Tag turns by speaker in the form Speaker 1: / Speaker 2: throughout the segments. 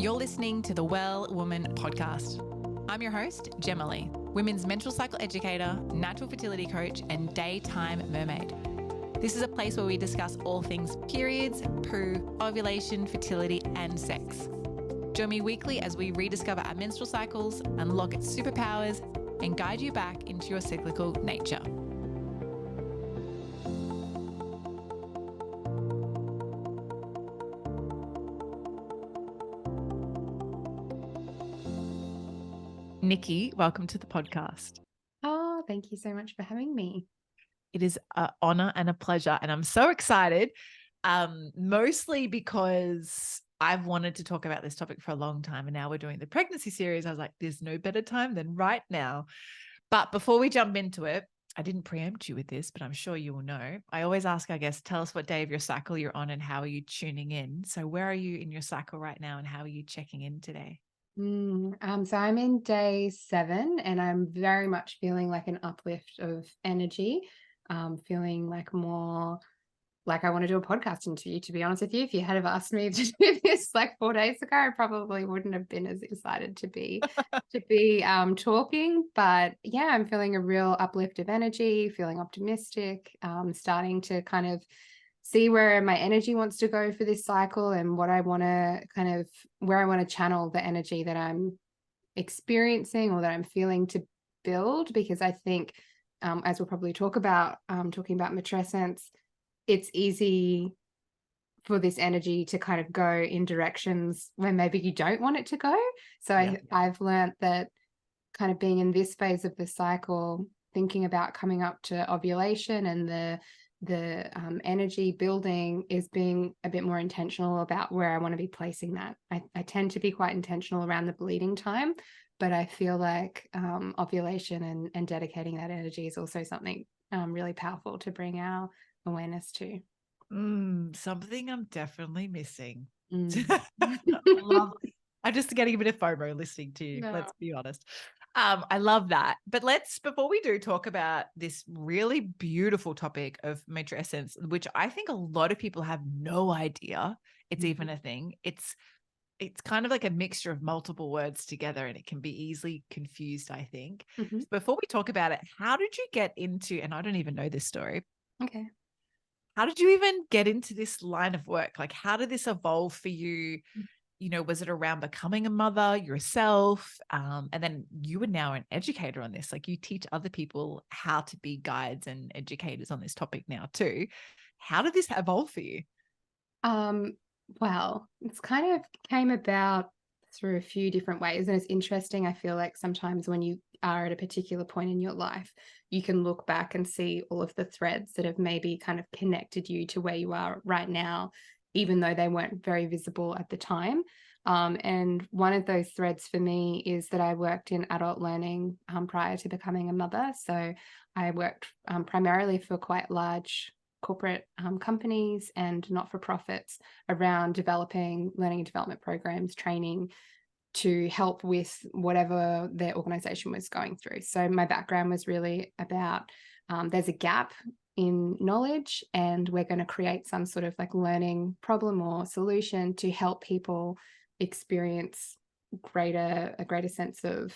Speaker 1: You're listening to the Well Woman podcast. I'm your host, Jema, women's menstrual cycle educator, natural fertility coach, and daytime mermaid. This is a place where we discuss all things periods, poo, ovulation, fertility, and sex. Join me weekly as we rediscover our menstrual cycles, unlock its superpowers, and guide you back into your cyclical nature. Nikki, welcome to the podcast.
Speaker 2: Oh, thank you so much for having me.
Speaker 1: It is an honor and a pleasure, and I'm so excited, mostly because I've wanted to talk about this topic for a long time, and now we're doing the pregnancy series. I was like, there's no better time than right now. But before we jump into it, I didn't preempt you with this, but I'm sure you will know. I always ask, I guess, tell us what day of your cycle you're on and how are you tuning in? So where are you in your cycle right now, and how are you checking in today?
Speaker 2: So I'm in day 7 and I'm very much feeling like an uplift of energy, feeling like more like I want to do a podcast interview, to be honest with you. If you had have asked me to do this like 4 days ago, I probably wouldn't have been as excited to be talking. But yeah, I'm feeling a real uplift of energy, feeling optimistic, starting to kind of see where my energy wants to go for this cycle and what I want to where I want to channel the energy that I'm experiencing or that I'm feeling to build. Because I think, as we'll probably talk about, talking about matrescence, it's easy for this energy to kind of go in directions where maybe you don't want it to go. So
Speaker 1: Yeah.
Speaker 2: I've learned that kind of being in this phase of the cycle, thinking about coming up to ovulation and the energy building, is being a bit more intentional about where I want to be placing that. I tend to be quite intentional around the bleeding time, but I feel like ovulation and dedicating that energy is also something really powerful to bring our awareness to.
Speaker 1: Something I'm definitely missing.
Speaker 2: Mm.
Speaker 1: I'm just getting a bit of FOMO listening to you.
Speaker 2: No.
Speaker 1: Let's be honest. I love that. But before we do talk about this really beautiful topic of matrescence, which I think a lot of people have no idea it's even a thing. It's kind of like a mixture of multiple words together, and it can be easily confused, I think.
Speaker 2: Mm-hmm.
Speaker 1: Before we talk about it, how did you get into, and I don't even know this story.
Speaker 2: Okay.
Speaker 1: How did you even get into this line of work? Like, how did this evolve for you? You know, was it around becoming a mother yourself? And then you are now an educator on this. Like, you teach other people how to be guides and educators on this topic now too. How did this evolve for you?
Speaker 2: Well, it's kind of came about through a few different ways. And it's interesting. I feel like sometimes when you are at a particular point in your life, you can look back and see all of the threads that have maybe kind of connected you to where you are right now, even though they weren't very visible at the time. And one of those threads for me is that I worked in adult learning prior to becoming a mother. So I worked primarily for quite large corporate companies and not-for-profits around developing learning and development programs, training to help with whatever their organization was going through. So my background was really about there's a gap in knowledge and we're going to create some sort of like learning problem or solution to help people experience a greater sense of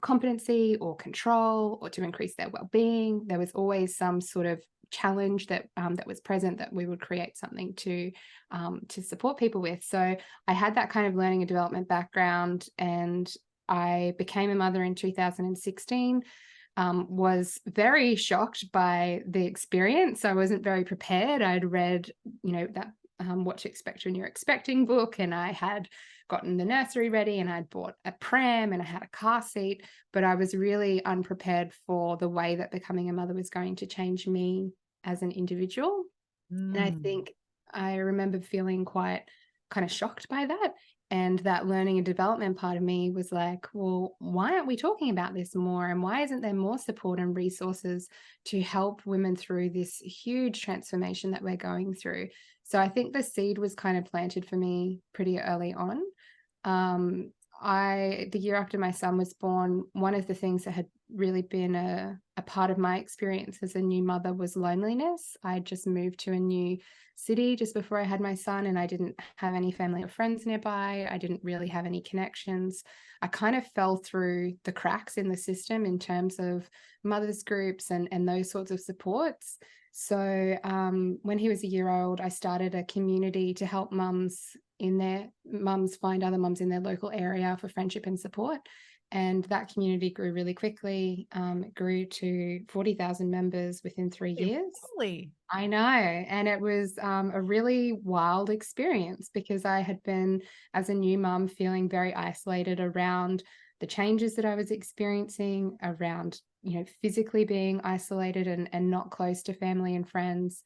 Speaker 2: competency or control, or to increase their well-being. There was always some sort of challenge that was present that we would create something to support people with. So I had that kind of learning and development background, and I became a mother in 2016. Was very shocked by the experience. I wasn't very prepared. I'd read, that What to Expect When You're Expecting book, and I had gotten the nursery ready, and I'd bought a pram and I had a car seat, but I was really unprepared for the way that becoming a mother was going to change me as an individual. And I think I remember feeling quite kind of shocked by that. And that learning and development part of me was like, well, why aren't we talking about this more? And why isn't there more support and resources to help women through this huge transformation that we're going through? So I think the seed was kind of planted for me pretty early on. the year after my son was born, one of the things that had really been a part of my experience as a new mother was loneliness. I just moved to a new city just before I had my son, and I didn't have any family or friends nearby. I didn't really have any connections. I kind of fell through the cracks in the system in terms of mothers groups and those sorts of supports. So when he was a year old, I started a community to help mums find other mums in their local area for friendship and support. And that community grew really quickly. It grew to 40,000 members within 3 years.
Speaker 1: Really?
Speaker 2: I know. And it was a really wild experience because I had been, as a new mum, feeling very isolated around the changes that I was experiencing, around, physically being isolated and not close to family and friends,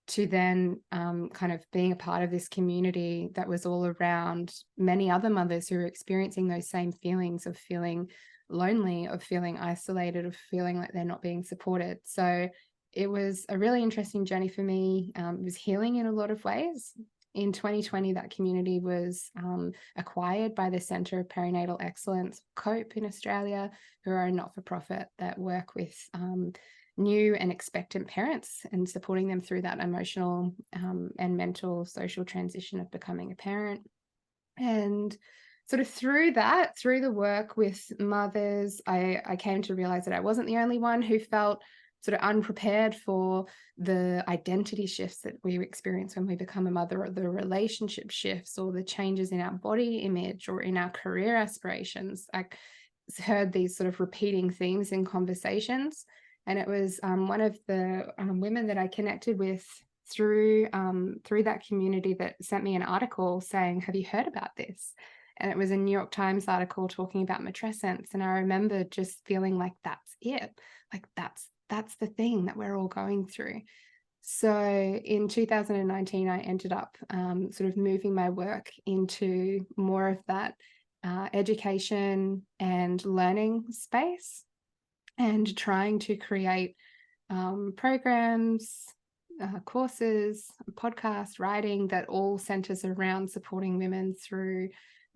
Speaker 2: to then kind of being a part of this community that was all around many other mothers who were experiencing those same feelings of feeling lonely, of feeling isolated, of feeling like they're not being supported. So it was a really interesting journey for me. It was healing in a lot of ways. In 2020, that community was acquired by the Centre of Perinatal Excellence, COPE in Australia, who are a not-for-profit that work with new and expectant parents and supporting them through that emotional and mental social transition of becoming a parent. And sort of through the work with mothers, I came to realize that I wasn't the only one who felt sort of unprepared for the identity shifts that we experience when we become a mother, or the relationship shifts, or the changes in our body image or in our career aspirations. I heard these sort of repeating themes in conversations. And it was one of the women that I connected with through that community that sent me an article saying, "Have you heard about this?" And it was a New York Times article talking about matrescence. And I remember just feeling like that's it. Like that's the thing that we're all going through. So in 2019, I ended up sort of moving my work into more of that education and learning space, and trying to create programs, courses, podcasts, writing that all centers around supporting women through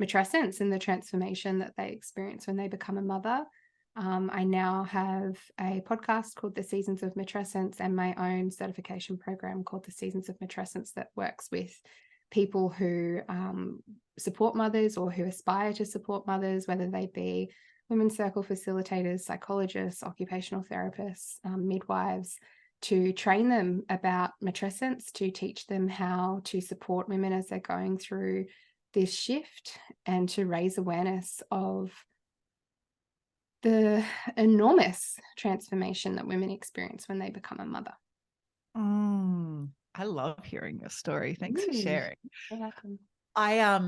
Speaker 2: matrescence and the transformation that they experience when they become a mother. I now have a podcast called The Seasons of Matrescence and my own certification program called The Seasons of Matrescence that works with people who support mothers or who aspire to support mothers, whether they be women's circle facilitators, psychologists, occupational therapists, midwives, to train them about matrescence, to teach them how to support women as they're going through this shift, and to raise awareness of the enormous transformation that women experience when they become a mother.
Speaker 1: I love hearing your story. Thanks for sharing.
Speaker 2: You're welcome.
Speaker 1: I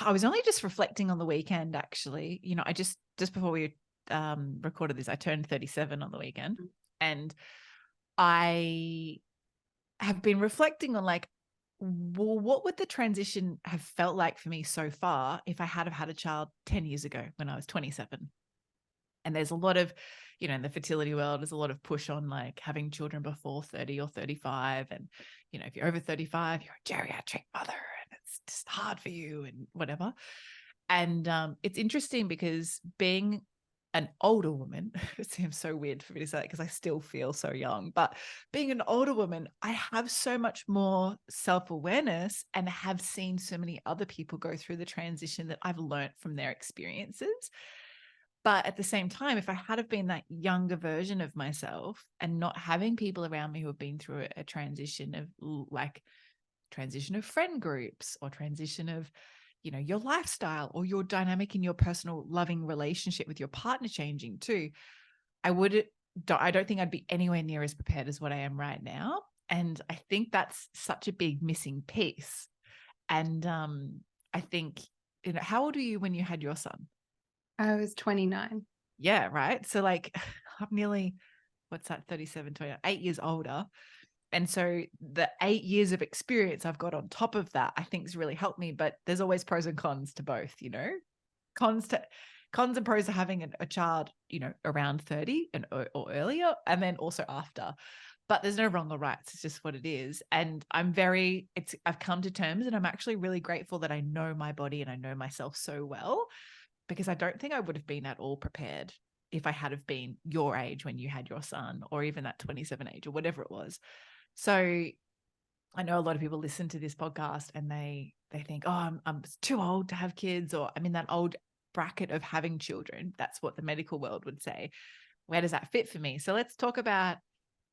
Speaker 1: was only just reflecting on the weekend, actually. I just before we recorded this, I turned 37 on the weekend, and I have been reflecting on, like, well, what would the transition have felt like for me so far if I had have had a child 10 years ago when I was 27? And there's a lot of, in the fertility world, there's a lot of push on like having children before 30 or 35. And, if you're over 35, you're a geriatric mother and it's just hard for you and whatever. And it's interesting because being an older woman, it seems so weird for me to say that because I still feel so young, but being an older woman, I have so much more self-awareness and have seen so many other people go through the transition that I've learned from their experiences. But at the same time, if I had have been that younger version of myself and not having people around me who have been through a transition of friend groups, or transition of, your lifestyle or your dynamic in your personal loving relationship with your partner changing too, I don't think I'd be anywhere near as prepared as what I am right now. And I think that's such a big missing piece. And I think, how old were you when you had your son?
Speaker 2: I was 29.
Speaker 1: Yeah, right. So like I'm nearly, 37, 28, 8 years older. And so the 8 years of experience I've got on top of that, I think has really helped me. But there's always pros and cons to both, cons and pros of having a child, around 30 or earlier, and then also after. but there's no wrong or rights. It's just what it is. And I've come to terms, and I'm actually really grateful that I know my body and I know myself so well, because I don't think I would have been at all prepared if I had have been your age when you had your son, or even that 27 age or whatever it was. So I know a lot of people listen to this podcast and they think, oh, I'm too old to have kids, or I'm in that old bracket of having children. That's what the medical world would say. Where does that fit for me? So let's talk about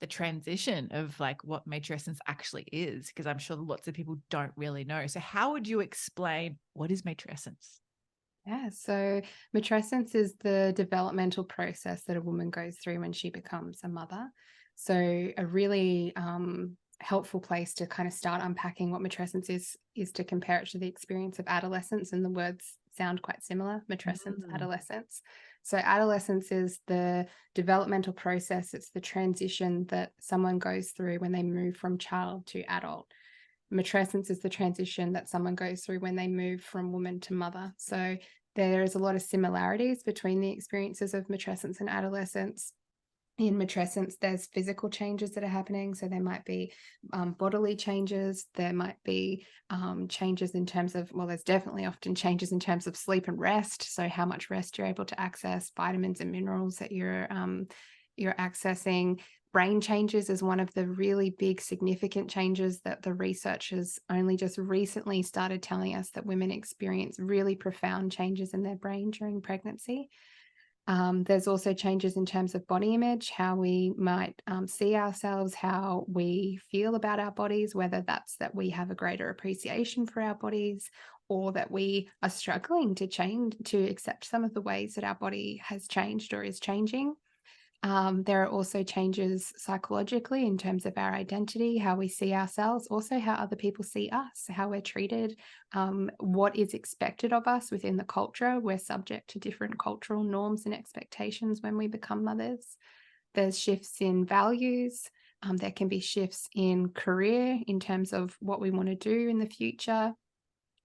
Speaker 1: the transition of like what matrescence actually is, because I'm sure lots of people don't really know. So how would you explain what is matrescence?
Speaker 2: Yeah, so matrescence is the developmental process that a woman goes through when she becomes a mother. So a really helpful place to kind of start unpacking what matrescence is to compare it to the experience of adolescence, and the words sound quite similar: matrescence, adolescence. So adolescence is the developmental process. It's the transition that someone goes through when they move from child to adult. Matrescence is the transition that someone goes through when they move from woman to mother. So there is a lot of similarities between the experiences of matrescence and adolescence. In matrescence, there's physical changes that are happening. So there might be bodily changes. There might be changes in terms of, well, there's definitely often changes in terms of sleep and rest. So how much rest you're able to access, vitamins and minerals that you're accessing. Brain changes is one of the really big, significant changes that the researchers only just recently started telling us that women experience really profound changes in their brain during pregnancy. There's also changes in terms of body image, how we might see ourselves, how we feel about our bodies, whether that's that we have a greater appreciation for our bodies, or that we are struggling to change, to accept some of the ways that our body has changed or is changing. There are also changes psychologically in terms of our identity, how we see ourselves, also how other people see us, how we're treated, what is expected of us within the culture. We're subject to different cultural norms and expectations when we become mothers. There's shifts in values. There can be shifts in career in terms of what we want to do in the future,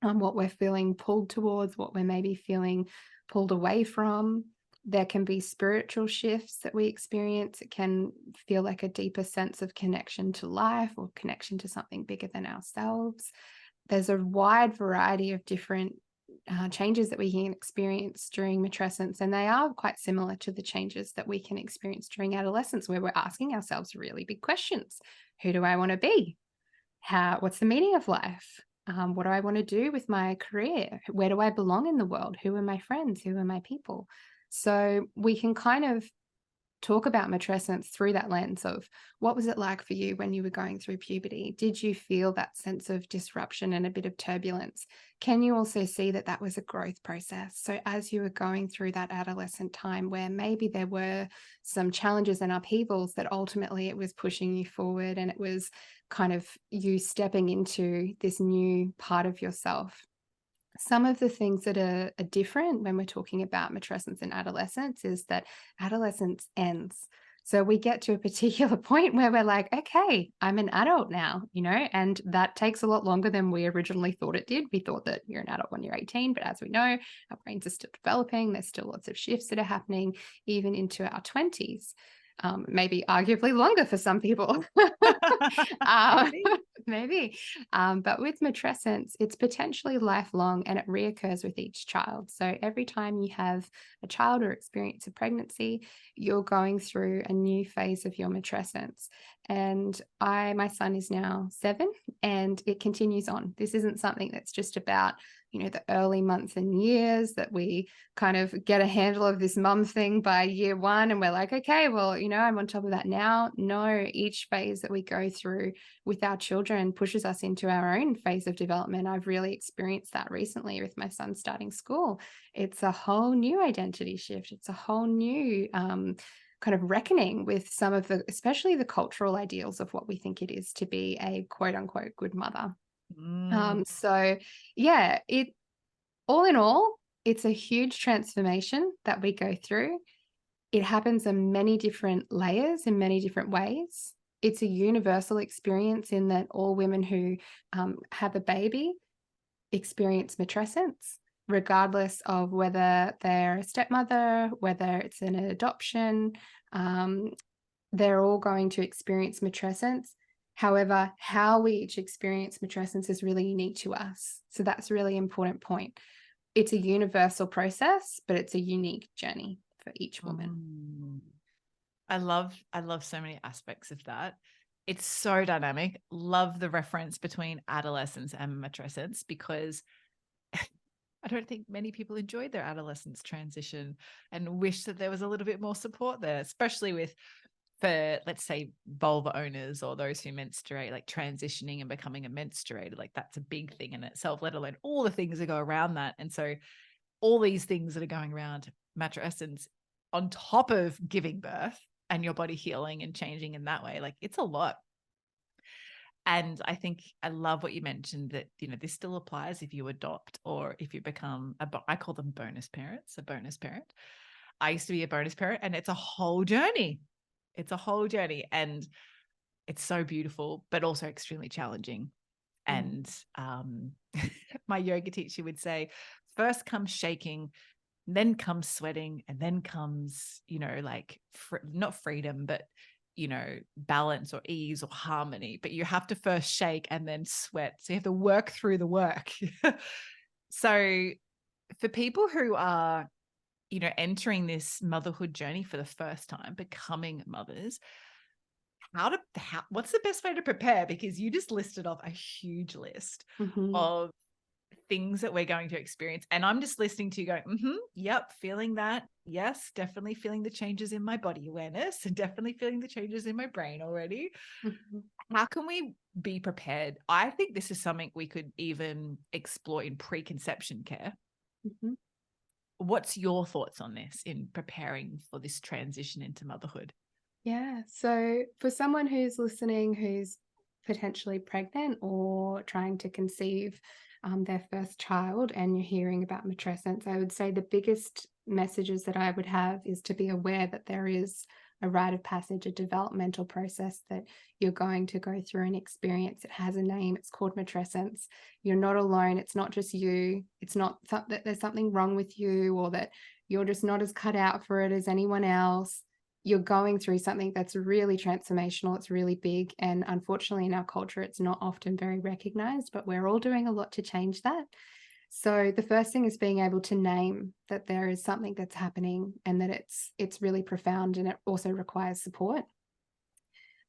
Speaker 2: what we're feeling pulled towards, what we're maybe feeling pulled away from. There can be spiritual shifts that we experience. It can feel like a deeper sense of connection to life or connection to something bigger than ourselves. There's a wide variety of different changes that we can experience during matrescence, and they are quite similar to the changes that we can experience during adolescence, where we're asking ourselves really big questions. Who do I want to be? What's the meaning of life? What do I want to do with my career? Where do I belong in the world? Who are my friends? Who are my people? So we can kind of talk about matrescence through that lens of, what was it like for you when you were going through puberty? Did you feel that sense of disruption and a bit of turbulence? Can you also see that that was a growth process? So as you were going through that adolescent time where maybe there were some challenges and upheavals, that ultimately it was pushing you forward, and it was kind of you stepping into this new part of yourself. Some of the things that are different when we're talking about matrescence and adolescence is that adolescence ends. So we get to a particular point where we're like, okay, I'm an adult now, and that takes a lot longer than we originally thought it did. We thought that you're an adult when you're 18, but as we know, our brains are still developing. There's still lots of shifts that are happening even into our 20s. Maybe arguably longer for some people.
Speaker 1: Maybe.
Speaker 2: Maybe. But with matrescence, it's potentially lifelong, and it reoccurs with each child. So every time you have a child or experience a pregnancy, you're going through a new phase of your matrescence. And my son is now 7, and it continues on. This isn't something that's just about, the early months and years that we kind of get a handle of this mum thing by year 1. And we're like, okay, well, I'm on top of that now. No, each phase that we go through with our children pushes us into our own phase of development. I've really experienced that recently with my son starting school. It's a whole new identity shift. It's a whole new kind of reckoning with some of especially the cultural ideals of what we think it is to be a quote unquote good mother. So yeah, all in all, it's a huge transformation that we go through. It happens in many different layers, in many different ways. It's a universal experience in that all women who have a baby experience matrescence, regardless of whether they're a stepmother, whether it's an adoption, they're all going to experience matrescence. However, how we each experience matrescence is really unique to us. So that's a really important point. It's a universal process, but it's a unique journey for each woman.
Speaker 1: Mm. I love so many aspects of that. It's so dynamic. Love the reference between adolescence and matrescence, because I don't think many people enjoyed their adolescence transition and wish that there was a little bit more support there, especially for, let's say, vulva owners or those who menstruate, like transitioning and becoming a menstruator. Like that's a big thing in itself, let alone all the things that go around that. And so all these things that are going around matrescence on top of giving birth and your body healing and changing in that way, like it's a lot. And I think I love what you mentioned, that, this still applies if you adopt or if you become I call them bonus parents, a bonus parent. I used to be a bonus parent, and it's a whole journey. It's a whole journey, and it's so beautiful, but also extremely challenging. And my yoga teacher would say, first comes shaking, then comes sweating, and then comes, like not freedom, but, balance or ease or harmony. But you have to first shake and then sweat. So you have to work through the work. So for people who are, entering this motherhood journey for the first time, becoming mothers, what's the best way to prepare? Because you just listed off a huge list of things that we're going to experience. And I'm just listening to you going, yep, feeling that. Yes, definitely feeling the changes in my body awareness and definitely feeling the changes in my brain already. How can we be prepared? I think this is something we could even explore in preconception care. What's your thoughts on this in preparing for this transition into motherhood?
Speaker 2: Yeah. So for someone who's listening, who's potentially pregnant or trying to conceive their first child, and you're hearing about matrescence, I would say the biggest messages that I would have is to be aware that there is a rite of passage, a developmental process that you're going to go through and experience. It has a name. It's called matrescence. You're not alone. It's not just you. It's not that there's something wrong with you, or that you're just not as cut out for it as anyone else. You're going through something that's really transformational. It's really big. And unfortunately, in our culture, it's not often very recognized, but we're all doing a lot to change that. So the first thing is being able to name that there is something that's happening, and that it's really profound, and it also requires support.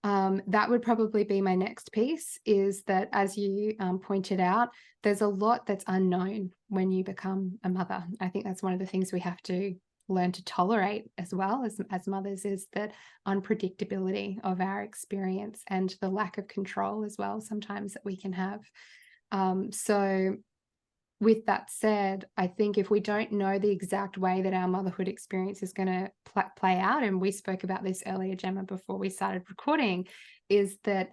Speaker 2: That would probably be my next piece, is that, as you pointed out, there's a lot that's unknown when you become a mother. I think that's one of the things we have to learn to tolerate as well as mothers, is that unpredictability of our experience and the lack of control as well sometimes that we can have. So with that said, I think if we don't know the exact way that our motherhood experience is going to play out, and we spoke about this earlier, Jema, before we started recording, is that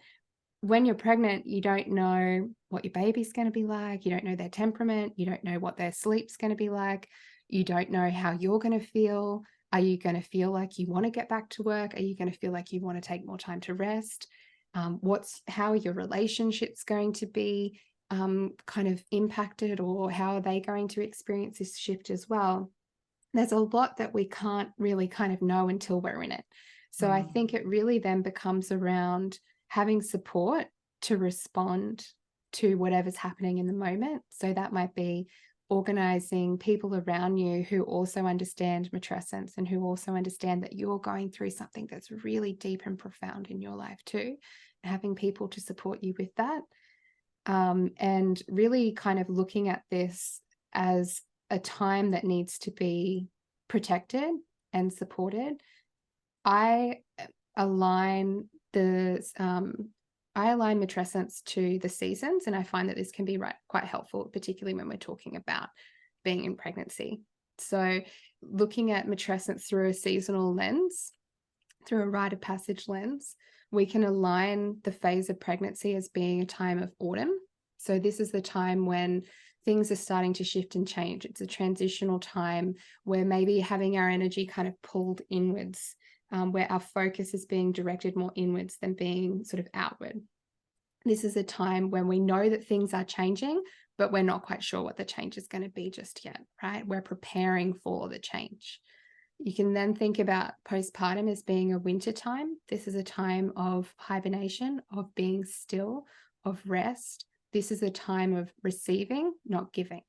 Speaker 2: when you're pregnant, you don't know what your baby's going to be like. You don't know their temperament. You don't know what their sleep's going to be like. You don't know how you're going to feel. Are you going to feel like you want to get back to work? Are you going to feel like you want to take more time to rest? How are your relationships going to be kind of impacted, or how are they going to experience this shift as well? There's a lot that we can't really kind of know until we're in it. So I think it really then becomes around having support to respond to whatever's happening in the moment. So that might be organizing people around you who also understand matrescence, and who also understand that you're going through something that's really deep and profound in your life too, and having people to support you with that. And really kind of looking at this as a time that needs to be protected and supported. I align matrescence to the seasons, and I find that this can be quite helpful, particularly when we're talking about being in pregnancy. So looking at matrescence through a seasonal lens, through a rite of passage lens, we can align the phase of pregnancy as being a time of autumn. So this is the time when things are starting to shift and change. It's a transitional time where maybe having our energy kind of pulled inwards, where our focus is being directed more inwards than being sort of outward. This is a time when we know that things are changing, but we're not quite sure what the change is going to be just yet, right? We're preparing for the change. You can then think about postpartum as being a winter time. This is a time of hibernation, of being still, of rest. This is a time of receiving, not giving.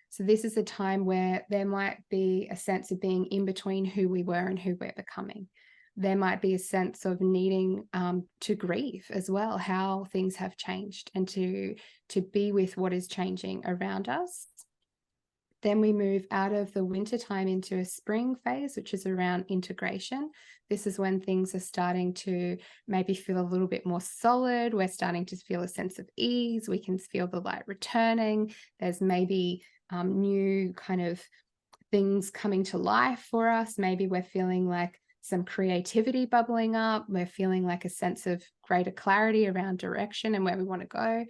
Speaker 2: So this is a time where there might be a sense of being in between who we were and who we're becoming. There might be a sense of needing to grieve as well, how things have changed, and to be with what is changing around us. Then we move out of the winter time into a spring phase, which is around integration. This is when things are starting to maybe feel a little bit more solid. We're starting to feel a sense of ease. We can feel the light returning. There's maybe new kind of things coming to life for us. Maybe we're feeling like some creativity bubbling up. We're feeling like a sense of greater clarity around direction and where we want to go.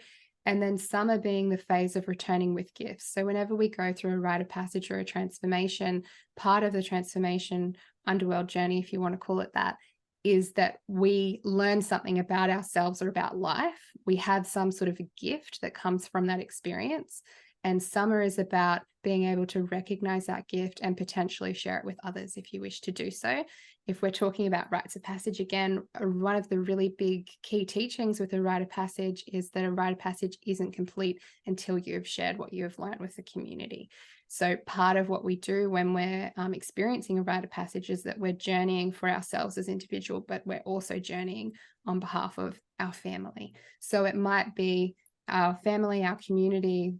Speaker 2: And then summer being the phase of returning with gifts. So whenever we go through a rite of passage or a transformation, part of the transformation underworld journey, if you want to call it that, is that we learn something about ourselves or about life. We have some sort of a gift that comes from that experience. And summer is about being able to recognize that gift and potentially share it with others if you wish to do so. If we're talking about rites of passage, again, one of the really big key teachings with a rite of passage is that a rite of passage isn't complete until you've shared what you have learned with the community. So part of what we do when we're experiencing a rite of passage is that we're journeying for ourselves as individual, but we're also journeying on behalf of our family. So it might be our family, our community,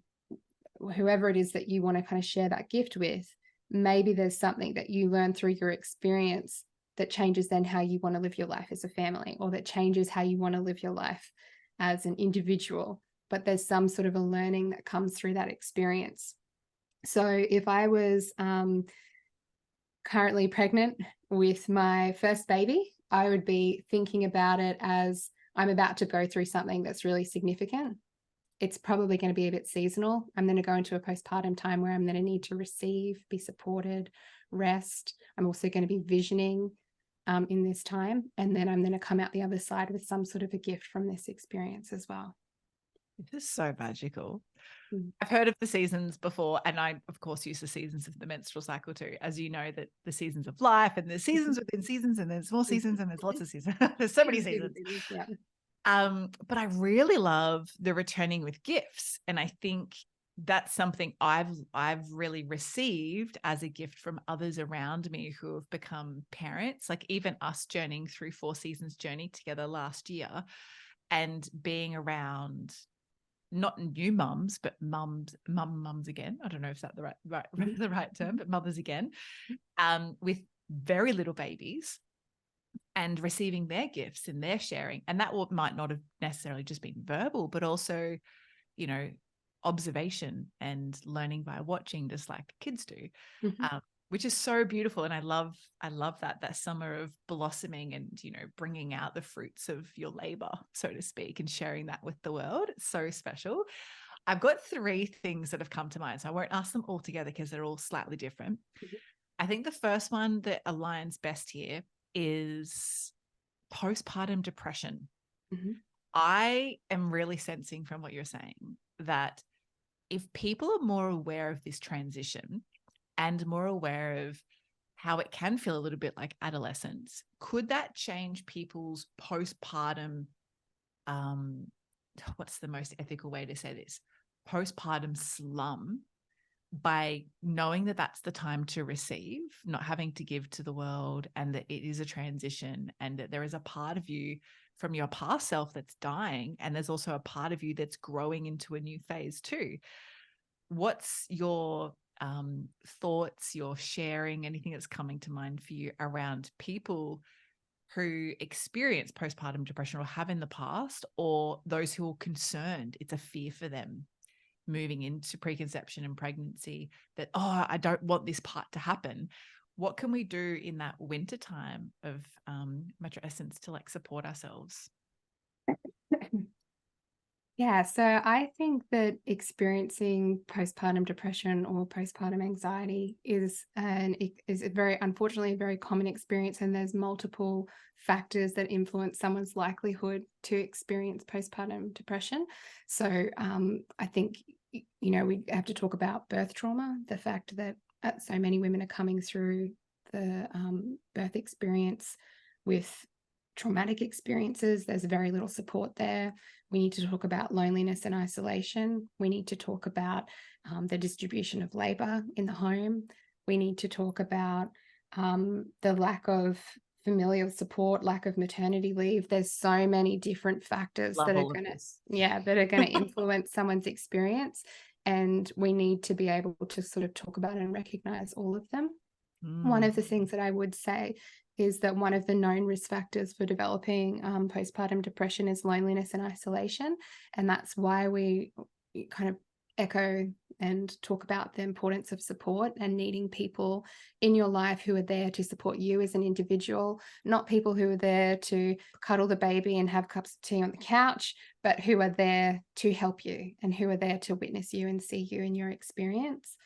Speaker 2: whoever it is that you want to kind of share that gift with. Maybe there's something that you learn through your experience that changes then how you want to live your life as a family, or that changes how you want to live your life as an individual. But there's some sort of a learning that comes through that experience. So if I was currently pregnant with my first baby, I would be thinking about it as I'm about to go through something that's really significant. It's probably going to be a bit seasonal. I'm going to go into a postpartum time where I'm going to need to receive, be supported, rest. I'm also going to be visioning in this time. And then I'm going to come out the other side with some sort of a gift from this experience as well.
Speaker 1: This is so magical.
Speaker 2: Mm.
Speaker 1: I've heard of the seasons before, and I, of course, use the seasons of the menstrual cycle too. As you know, that the seasons of life, and there's seasons within seasons, and there's more seasons, and there's lots of seasons. There's so many seasons.
Speaker 2: Yeah.
Speaker 1: But I really love the returning with gifts. And I think that's something I've really received as a gift from others around me who have become parents, like even us journeying through 4 Seasons journey together last year, and being around not new mums, but mums again. I don't know if that's the right term, but mothers again, with very little babies, and receiving their gifts and their sharing. And that might not have necessarily just been verbal, but also, you know, observation and learning by watching, just like kids do, which is so beautiful. And I love that summer of blossoming and, you know, bringing out the fruits of your labor, so to speak, and sharing that with the world. It's so special. I've got 3 things that have come to mind, so I won't ask them all together because they're all slightly different. I think the first one that aligns best here is postpartum depression. I am really sensing from what you're saying that if people are more aware of this transition and more aware of how it can feel a little bit like adolescence, could that change people's postpartum, what's the most ethical way to say this, postpartum slum, by knowing that that's the time to receive, not having to give to the world, and that it is a transition, and that there is a part of you from your past self that's dying, and there's also a part of you that's growing into a new phase too. What's your thoughts, your sharing, anything that's coming to mind for you around people who experience postpartum depression or have in the past, or those who are concerned, it's a fear for them moving into preconception and pregnancy, that, oh, I don't want this part to happen? What can we do in that winter time of matrescence to like support ourselves?
Speaker 2: Yeah, so I think that experiencing postpartum depression or postpartum anxiety is a very, unfortunately, a very common experience, and there's multiple factors that influence someone's likelihood to experience postpartum depression. So I think, you know, we have to talk about birth trauma, the fact that so many women are coming through the birth experience with traumatic experiences. There's very little support there. We need to talk about loneliness and isolation. We need to talk about the distribution of labor in the home. We need to talk about the lack of familial support, lack of maternity leave. There's so many different factors
Speaker 1: Love
Speaker 2: that are
Speaker 1: all of
Speaker 2: going to,
Speaker 1: this.
Speaker 2: that are going to influence someone's experience. And we need to be able to sort of talk about and recognize all of them. One of the things that I would say is that one of the known risk factors for developing postpartum depression is loneliness and isolation. And that's why we kind of echo and talk about the importance of support and needing people in your life who are there to support you as an individual, not people who are there to cuddle the baby and have cups of tea on the couch, but who are there to help you and who are there to witness you and see you in your experience.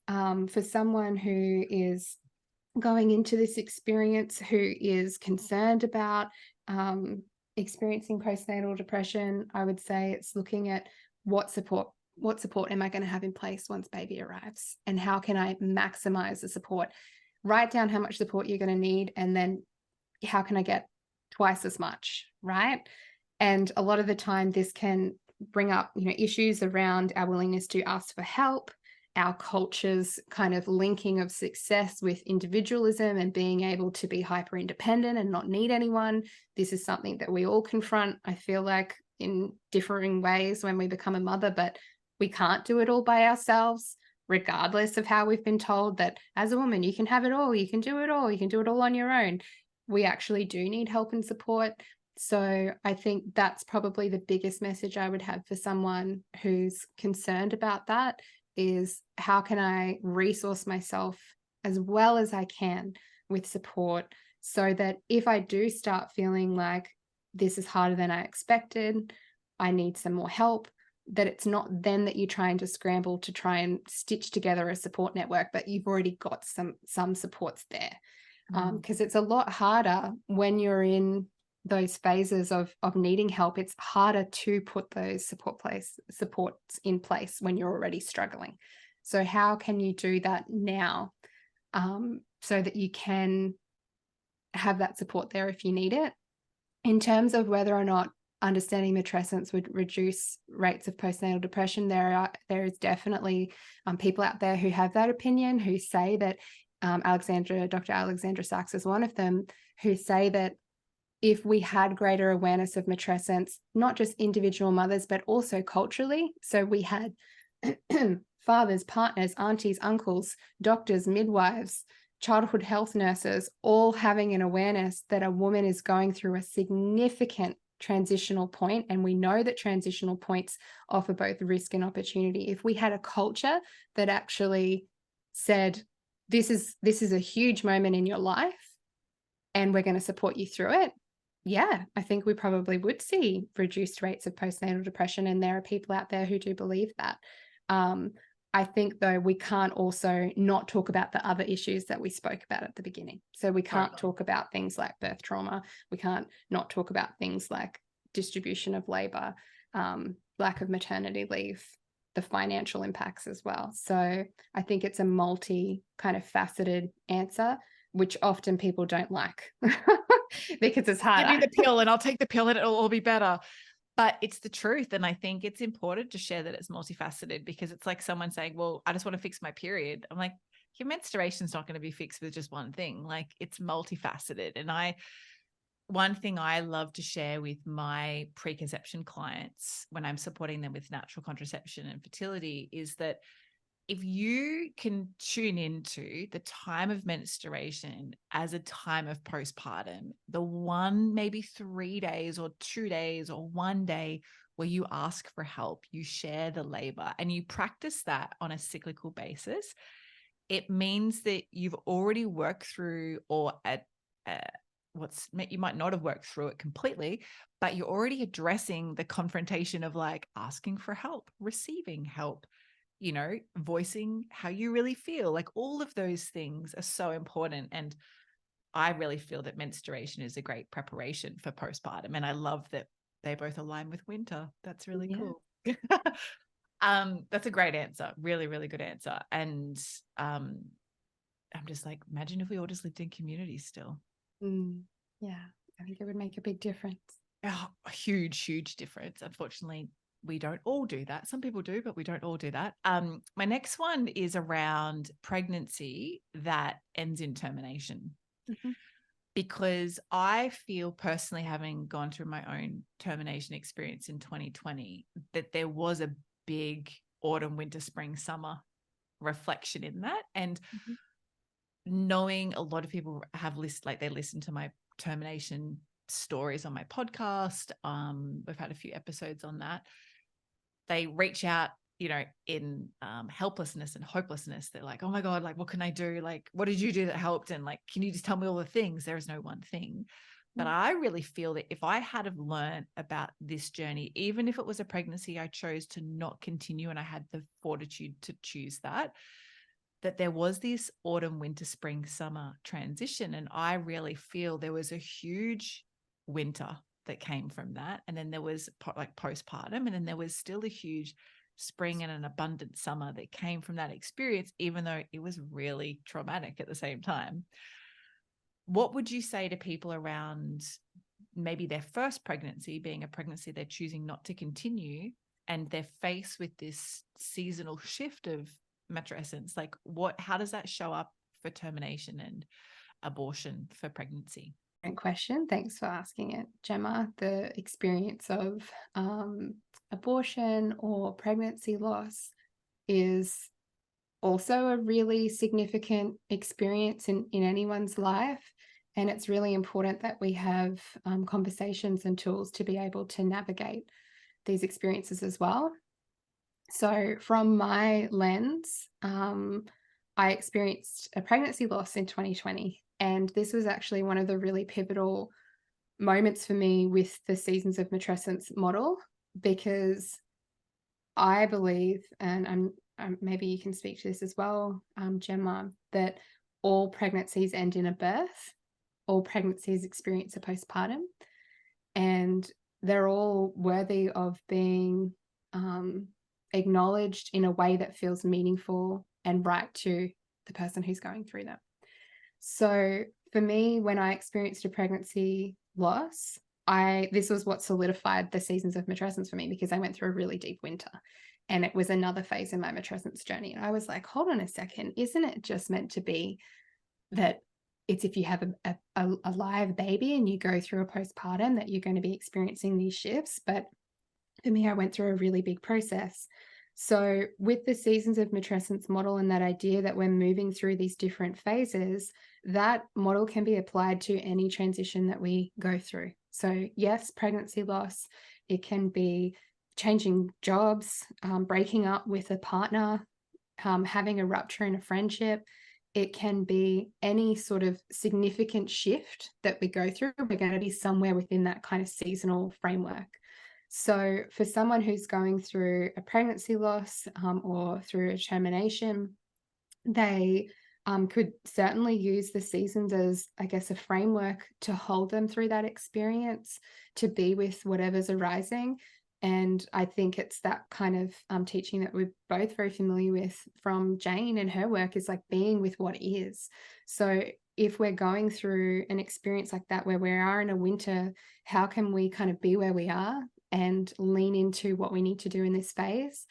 Speaker 2: For someone who is going into this experience, who is concerned about experiencing postnatal depression, I would say it's looking at what support am I going to have in place once baby arrives, and how can I maximize the support? Write down how much support you're going to need, and then how can I get twice as much, right? And a lot of the time this can bring up, issues around our willingness to ask for help, our culture's kind of linking of success with individualism and being able to be hyper independent and not need anyone. This is something that we all confront, I feel like, in differing ways when we become a mother, but we can't do it all by ourselves, regardless of how we've been told that as a woman, you can have it all, you can do it all, you can do it all on your own. We actually do need help and support. So I think that's probably the biggest message I would have for someone who's concerned about that, is how can I resource myself as well as I can with support, so that if I do start feeling like this is harder than I expected, I need some more help, that it's not then that you're trying to scramble to try and stitch together a support network, but you've already got some supports there. Because it's a lot harder when you're in those phases of needing help. It's harder to put those supports in place when you're already struggling. So how can you do that now, so that you can have that support there if you need it? In terms of whether or not understanding matrescence would reduce rates of postnatal depression, there is definitely people out there who have that opinion, who say that Dr. Alexandra Sachs is one of them, who say that if we had greater awareness of matrescence, not just individual mothers, but also culturally, so we had fathers, partners, aunties, uncles, doctors, midwives, childhood health nurses, all having an awareness that a woman is going through a significant transitional point, and we know that transitional points offer both risk and opportunity. If we had a culture that actually said, this is a huge moment in your life and we're going to support you through it, I think we probably would see reduced rates of postnatal depression, and there are people out there who do believe that. I think, though, we can't also not talk about the other issues that we spoke about at the beginning. So we can't talk about things like birth trauma. We can't not talk about things like distribution of labor, lack of maternity leave, the financial impacts as well. So I think it's a multi kind of faceted answer, which often people don't like because it's harder.
Speaker 1: Give me the pill and I'll take the pill and it'll all be better. But it's the truth. And I think it's important to share that it's multifaceted, because it's like someone saying, well, I just want to fix my period. I'm like, your menstruation's not going to be fixed with just one thing. Like, it's multifaceted. And one thing I love to share with my preconception clients when I'm supporting them with natural contraception and fertility is that if you can tune into the time of menstruation as a time of postpartum, the one, maybe 3 days or 2 days or 1 day where you ask for help, you share the labor, and you practice that on a cyclical basis, it means that you've already worked through, or you might not have worked through it completely, but you're already addressing the confrontation of like asking for help, receiving help, voicing how you really feel. Like, all of those things are so important. And I really feel that menstruation is a great preparation for postpartum. And I love that they both align with winter. That's really cool. That's a great answer. Really, really good answer. And I'm just like, imagine if we all just lived in communities still.
Speaker 2: Yeah, I think it would make a big difference.
Speaker 1: Oh, a huge, huge difference. Unfortunately, we don't all do that. Some people do, but we don't all do that. My next one is around pregnancy that ends in termination.
Speaker 2: Mm-hmm.
Speaker 1: Because I feel personally, having gone through my own termination experience in 2020, that there was a big autumn, winter, spring, summer reflection in that. And knowing a lot of people have they listen to my termination stories on my podcast. We've had a few episodes on that. They reach out, in helplessness and hopelessness. They're like, oh my God, like, what can I do? Like, what did you do that helped? And like, can you just tell me all the things? There is no one thing. But I really feel that if I had have learned about this journey, even if it was a pregnancy I chose to not continue, and I had the fortitude to choose that there was this autumn, winter, spring, summer transition. And I really feel there was a huge winter that came from that. And then there was like postpartum, and then there was still a huge spring and an abundant summer that came from that experience, even though it was really traumatic at the same time. What would you say to people around maybe their first pregnancy being a pregnancy they're choosing not to continue, and they're faced with this seasonal shift of matrescence? Like, how does that show up for termination and abortion for pregnancy?
Speaker 2: Great question. Thanks for asking it, Jema. The experience of abortion or pregnancy loss is also a really significant experience in anyone's life. And it's really important that we have conversations and tools to be able to navigate these experiences as well. So from my lens, I experienced a pregnancy loss in 2020. And this was actually one of the really pivotal moments for me with the Seasons of Matrescence model, because I believe, and maybe you can speak to this as well, Jema, that all pregnancies end in a birth, all pregnancies experience a postpartum, and they're all worthy of being acknowledged in a way that feels meaningful and right to the person who's going through them. So for me, when I experienced a pregnancy loss, this was what solidified the Seasons of Matrescence for me, because I went through a really deep winter, and it was another phase in my matrescence journey. And I was like, hold on a second, isn't it just meant to be that it's if you have a live baby and you go through a postpartum that you're going to be experiencing these shifts? But for me, I went through a really big process. So with the Seasons of Matrescence model and that idea that we're moving through these different phases, that model can be applied to any transition that we go through. So yes, pregnancy loss, it can be changing jobs, breaking up with a partner, having a rupture in a friendship. It can be any sort of significant shift that we go through. We're going to be somewhere within that kind of seasonal framework. So for someone who's going through a pregnancy loss or through a termination, they could certainly use the seasons as, I guess, a framework to hold them through that experience, to be with whatever's arising. And I think it's that kind of teaching that we're both very familiar with from Jane and her work, is like being with what is. So if we're going through an experience like that, where we are in a winter, how can we kind of be where we are and lean into what we need to do in this phase?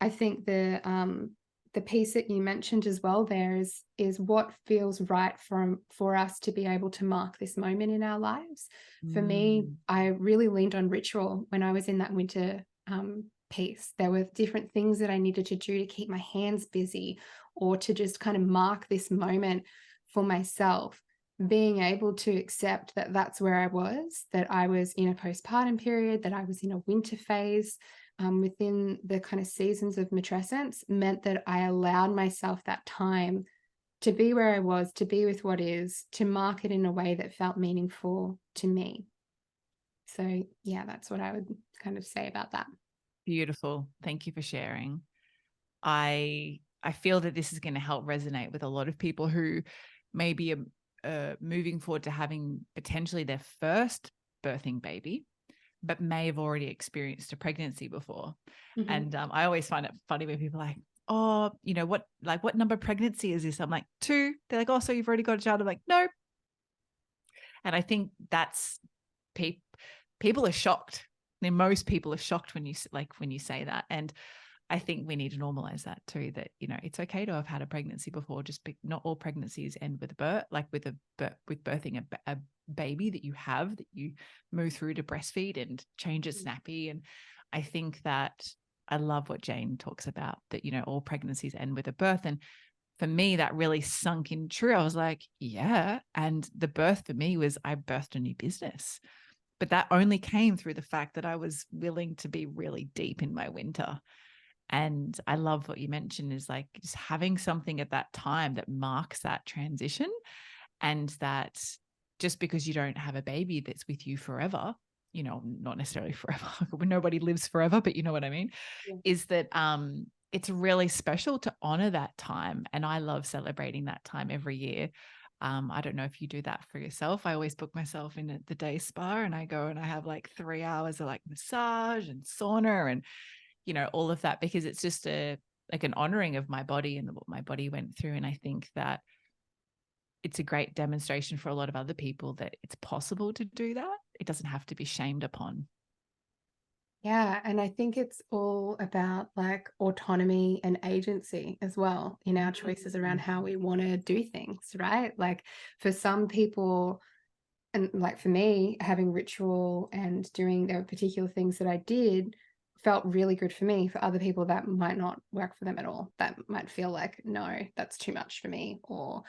Speaker 2: I think the piece that you mentioned as well there is what feels right for us to be able to mark this moment in our lives. For me, I really leaned on ritual when I was in that winter piece. There were different things that I needed to do to keep my hands busy, or to just kind of mark this moment for myself, being able to accept that that's where I was, that I was in a postpartum period, that I was in a winter phase. Within the kind of Seasons of Matrescence, meant that I allowed myself that time to be where I was, to be with what is, to mark it in a way that felt meaningful to me. So yeah, that's what I would kind of say about that.
Speaker 1: Beautiful. Thank you for sharing. I feel that this is going to help resonate with a lot of people who maybe are moving forward to having potentially their first birthing baby, but may have already experienced a pregnancy before. Mm-hmm. And I always find it funny when people are like, oh, what number pregnancy is this? I'm like, 2. They're like, oh, so you've already got a child? I'm like, no. And I think that's people are shocked. Most people are shocked when you say that. And I think we need to normalize that too, that, it's okay to have had a pregnancy before. Just not all pregnancies end with birth, with birthing a baby that you move through to breastfeed and change it snappy. And I think that I love what Jane talks about, that, all pregnancies end with a birth. And for me, that really sunk in true. I was like, yeah. And the birth for me was, I birthed a new business. But that only came through the fact that I was willing to be really deep in my winter. And I love what you mentioned is like just having something at that time that marks that transition, and that just because you don't have a baby that's with you forever, not necessarily forever, nobody lives forever, but you know what I mean, is that it's really special to honor that time. And I love celebrating that time every year. I don't know if you do that for yourself. I always book myself in at the day spa, and I go and I have like 3 hours of like massage and sauna and all of that, because it's just an honoring of my body and what my body went through. And I think that it's a great demonstration for a lot of other people that it's possible to do that. It doesn't have to be shamed upon.
Speaker 2: Yeah. And I think it's all about like autonomy and agency as well in our choices around how we want to do things, right? Like for some people, and like for me, having ritual and doing the particular things that I did felt really good for me. For other people, that might not work for them at all. That might feel like, no, that's too much for me, or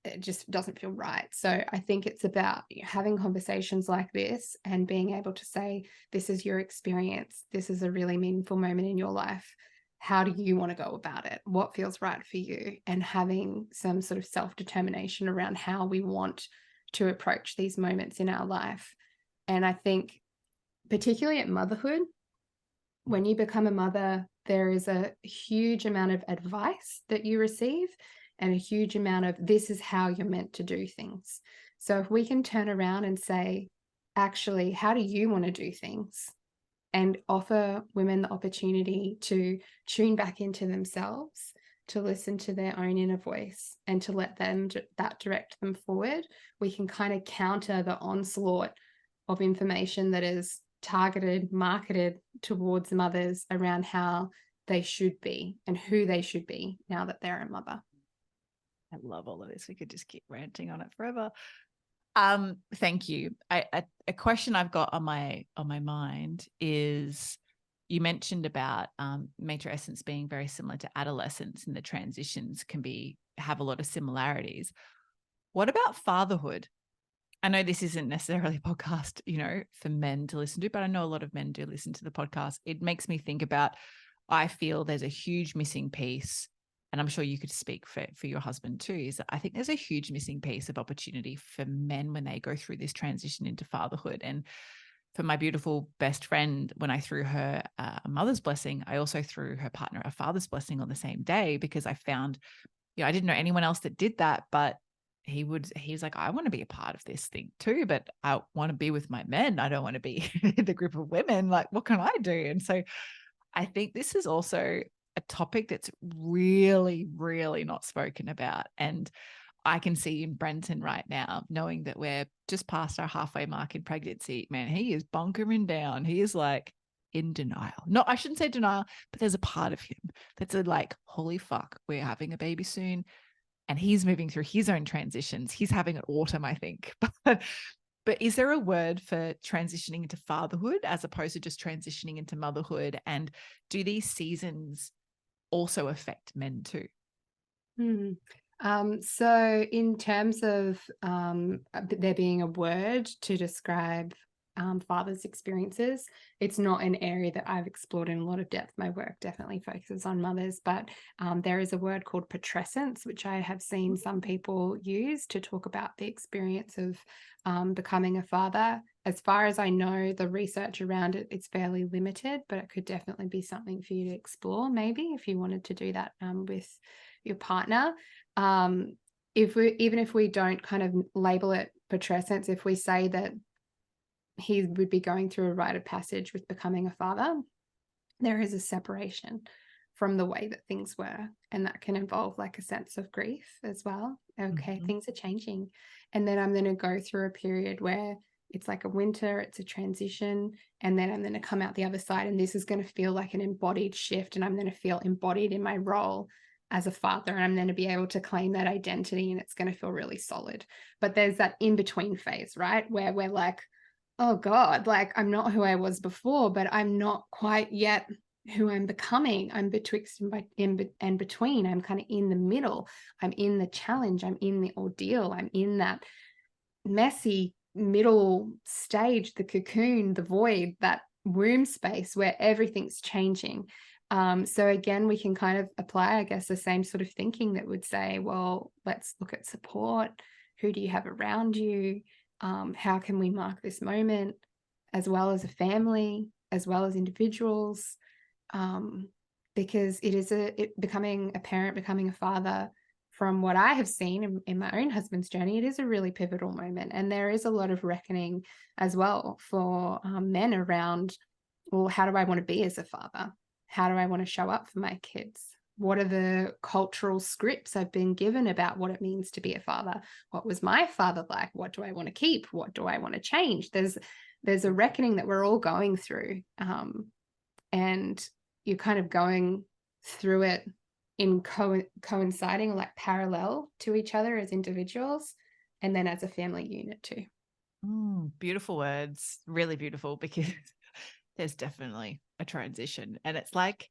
Speaker 2: it just doesn't feel right. So I think it's about having conversations like this and being able to say, this is your experience. This is a really meaningful moment in your life. How do you want to go about it? What feels right for you? And having some sort of self-determination around how we want to approach these moments in our life. And I think particularly at motherhood, when you become a mother, there is a huge amount of advice that you receive and a huge amount of this is how you're meant to do things. So if we can turn around and say, actually, how do you want to do things? And offer women the opportunity to tune back into themselves, to listen to their own inner voice, and to let them that direct them forward, we can kind of counter the onslaught of information that is targeted, marketed towards mothers around how they should be and who they should be now that they're a mother.
Speaker 1: I love all of this. We could just keep ranting on it forever. Thank you. A question I've got on my mind is, you mentioned about matrescence being very similar to adolescence, and the transitions can have a lot of similarities. What about fatherhood? I know this isn't necessarily a podcast, for men to listen to, but I know a lot of men do listen to the podcast. It makes me think about, I feel there's a huge missing piece, and I'm sure you could speak for your husband too, is that I think there's a huge missing piece of opportunity for men when they go through this transition into fatherhood. And for my beautiful best friend, when I threw her a mother's blessing, I also threw her partner a father's blessing on the same day, because I found, I didn't know anyone else that did that, but he's like, I want to be a part of this thing too, but I want to be with my men. I don't want to be in the group of women. Like, what can I do? And so I think this is also a topic that's really, really not spoken about. And I can see in Brenton right now, knowing that we're just past our halfway mark in pregnancy, man, he is bunkering down. He is like in denial. No, I shouldn't say denial, but there's a part of him that's like, holy fuck, we're having a baby soon. And he's moving through his own transitions. He's having an autumn, I think. But is there a word for transitioning into fatherhood as opposed to just transitioning into motherhood? And do these seasons also affect men too?
Speaker 2: So in terms of there being a word to describe fathers' experiences, it's not an area that I've explored in a lot of depth. My work definitely focuses on mothers, but there is a word called matrescence, which I have seen some people use to talk about the experience of becoming a father. As far as I know, the research around it, it's fairly limited, but it could definitely be something for you to explore, maybe if you wanted to do that with your partner. Even if we don't kind of label it matrescence, if we say that he would be going through a rite of passage with becoming a father, there is a separation from the way that things were. And that can involve like a sense of grief as well. Okay,
Speaker 1: Mm-hmm.
Speaker 2: things are changing. And then I'm going to go through a period where it's like a winter, it's a transition, and then I'm going to come out the other side, and this is going to feel like an embodied shift, and I'm going to feel embodied in my role as a father, and I'm going to be able to claim that identity, and it's going to feel really solid. But there's that in-between phase, right, where we're like, oh God, like I'm not who I was before, but I'm not quite yet who I'm becoming. I'm betwixt and between. I'm kind of in the middle. I'm in the challenge. I'm in the ordeal. I'm in that messy middle stage, the cocoon, the void, that womb space where everything's changing. So again, we can kind of apply, I guess, the same sort of thinking that would say, well, let's look at support. Who do you have around you? How can we mark this moment, as well as a family, as well as individuals? Because it is becoming a parent, becoming a father, from what I have seen in my own husband's journey, it is a really pivotal moment. And there is a lot of reckoning as well for men around, well, how do I want to be as a father? How do I want to show up for my kids? What are the cultural scripts I've been given about what it means to be a father? What was my father like? What do I want to keep? What do I want to change? There's a reckoning that we're all going through. And you're kind of going through it in coinciding, like parallel to each other as individuals, and then as a family unit too.
Speaker 1: Beautiful words, really beautiful, because there's definitely a transition, and it's like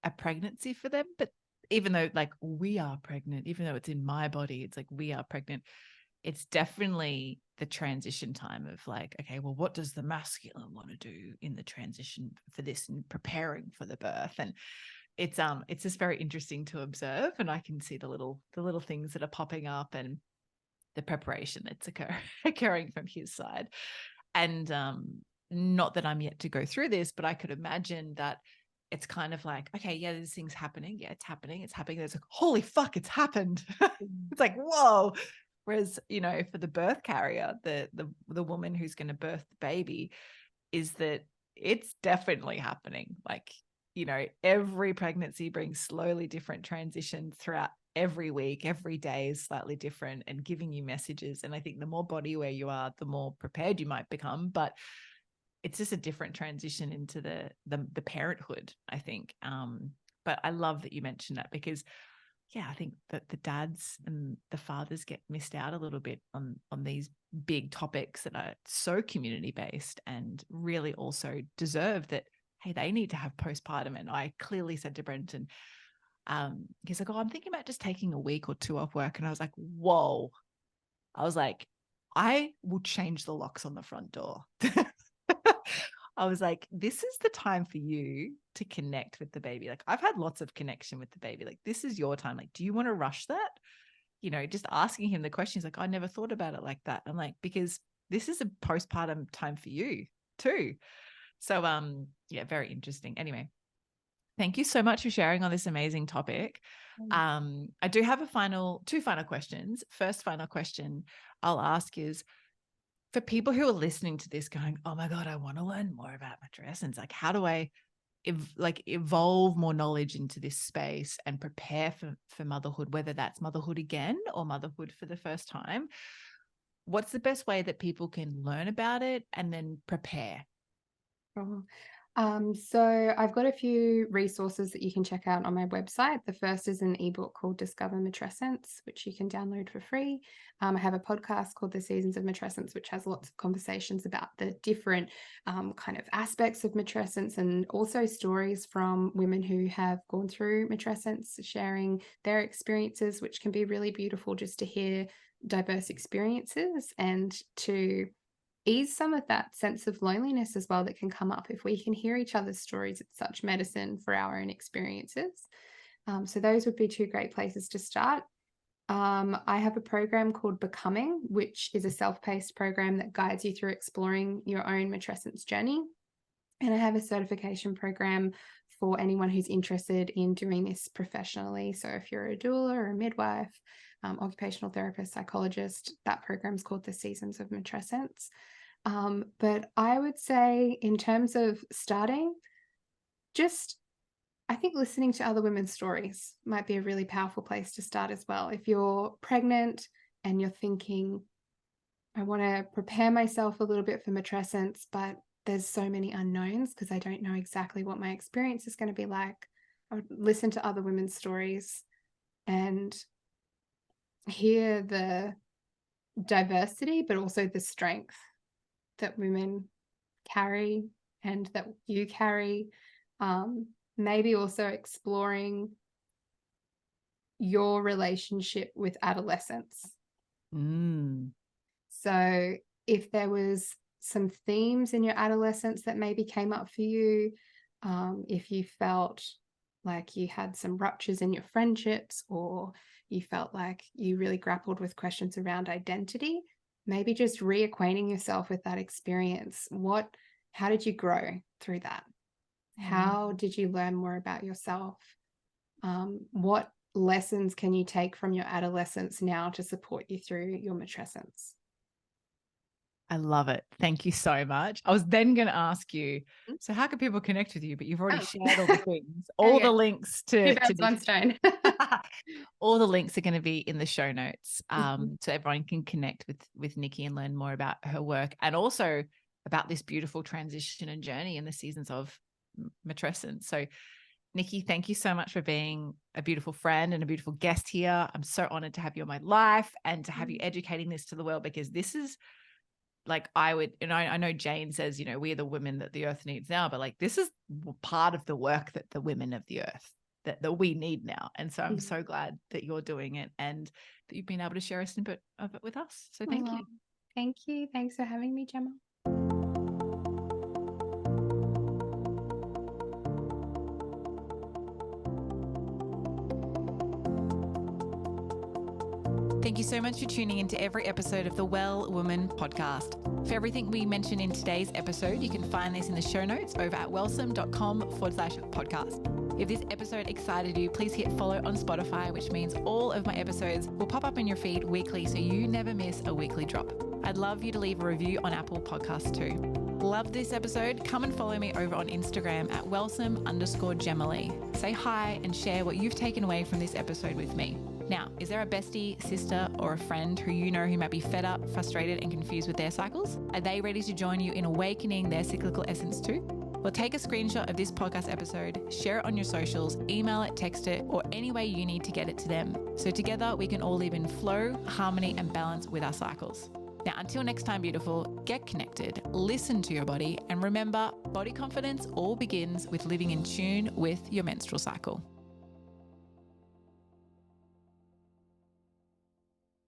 Speaker 1: a pregnancy for them. But even though like we are pregnant, even though it's in my body, it's like we are pregnant, it's definitely the transition time of like, okay, well, what does the masculine want to do in the transition for this and preparing for the birth? And it's just very interesting to observe, and I can see the little things that are popping up and the preparation that's occurring from his side. And not that I'm yet to go through this, but I could imagine that it's kind of like, okay, yeah, this thing's happening. Yeah, it's happening. There's like, holy fuck, it's happened. It's like, whoa. Whereas, for the birth carrier, the woman who's going to birth the baby, is that it's definitely happening. Like, every pregnancy brings slowly different transitions throughout every week. Every day is slightly different and giving you messages. And I think the more body aware you are, the more prepared you might become. But it's just a different transition into the parenthood, I think. But I love that you mentioned that, because yeah, I think that the dads and the fathers get missed out a little bit on these big topics that are so community based, and really also deserve that, hey, they need to have postpartum. And I clearly said to Brenton, he's like, oh, I'm thinking about just taking a week or two off work. And I was like, whoa. I was like, I will change the locks on the front door. I was like, this is the time for you to connect with the baby. Like, I've had lots of connection with the baby. Like, this is your time. Like, do you want to rush that? Just asking him the questions, like, I never thought about it like that. I'm like, because this is a postpartum time for you too. So, yeah, very interesting. Anyway, thank you so much for sharing on this amazing topic. I do have two final questions. First final question I'll ask is, for people who are listening to this going, oh my God, I want to learn more about matrescence. Like, how do I evolve more knowledge into this space and prepare for motherhood, whether that's motherhood again or motherhood for the first time? What's the best way that people can learn about it and then prepare?
Speaker 2: So I've got a few resources that you can check out on my website. The first is an ebook called Discover Matrescence, which you can download for free. I have a podcast called The Seasons of Matrescence, which has lots of conversations about the different kind of aspects of matrescence, and also stories from women who have gone through matrescence, sharing their experiences, which can be really beautiful just to hear diverse experiences and to ease some of that sense of loneliness as well that can come up. If we can hear each other's stories, it's such medicine for our own experiences. So those would be two great places to start. I have a program called Becoming, which is a self-paced program that guides you through exploring your own matrescence journey. And I have a certification program for anyone who's interested in doing this professionally. So if you're a doula or a midwife, occupational therapist, psychologist, that program is called The Seasons of Matrescence. But I would say, in terms of starting, just I think listening to other women's stories might be a really powerful place to start as well. If you're pregnant and you're thinking, I want to prepare myself a little bit for matrescence, but there's so many unknowns because I don't know exactly what my experience is going to be like. I would listen to other women's stories and hear the diversity, but also the strength that women carry and that you carry. Maybe also exploring your relationship with adolescence. So if there was some themes in your adolescence that maybe came up for you, if you felt like you had some ruptures in your friendships, or you felt like you really grappled with questions around identity, maybe just reacquainting yourself with that experience. How did you grow through that? How did you learn more about yourself? What lessons can you take from your adolescence now to support you through your matrescence?
Speaker 1: I love it. Thank you so much. I was then going to ask you, so how can people connect with you? But you've already shared all the things, all the links to
Speaker 2: one stone.
Speaker 1: all the links are going to be in the show notes, so everyone can connect with Nikki and learn more about her work, and also about this beautiful transition and journey in the seasons of matrescence. So Nikki, thank you so much for being a beautiful friend and a beautiful guest here. I'm so honored to have you in my life and to have you educating this to the world, because this is like, I know Jane says, we're the women that the earth needs now, but like, this is part of the work that the women of the earth that we need now. And so I'm so glad that you're doing it and that you've been able to share a snippet of it with us. So thank you.
Speaker 2: Thank you. Thanks for having me, Jema.
Speaker 1: Thank you so much for tuning into every episode of the Well Woman podcast. For everything we mentioned in today's episode, you can find this in the show notes over at wellsome.com/podcast. If this episode excited you, please hit follow on Spotify, which means all of my episodes will pop up in your feed weekly so you never miss a weekly drop. I'd love you to leave a review on Apple Podcasts too. Love this episode? Come and follow me over on Instagram at wellsome_Jemalee. Say hi and share what you've taken away from this episode with me. Now, is there a bestie, sister, or a friend who might be fed up, frustrated, and confused with their cycles? Are they ready to join you in awakening their cyclical essence too? Well, take a screenshot of this podcast episode, share it on your socials, email it, text it, or any way you need to get it to them. So together we can all live in flow, harmony, and balance with our cycles. Now, until next time, beautiful, get connected, listen to your body, and remember, body confidence all begins with living in tune with your menstrual cycle.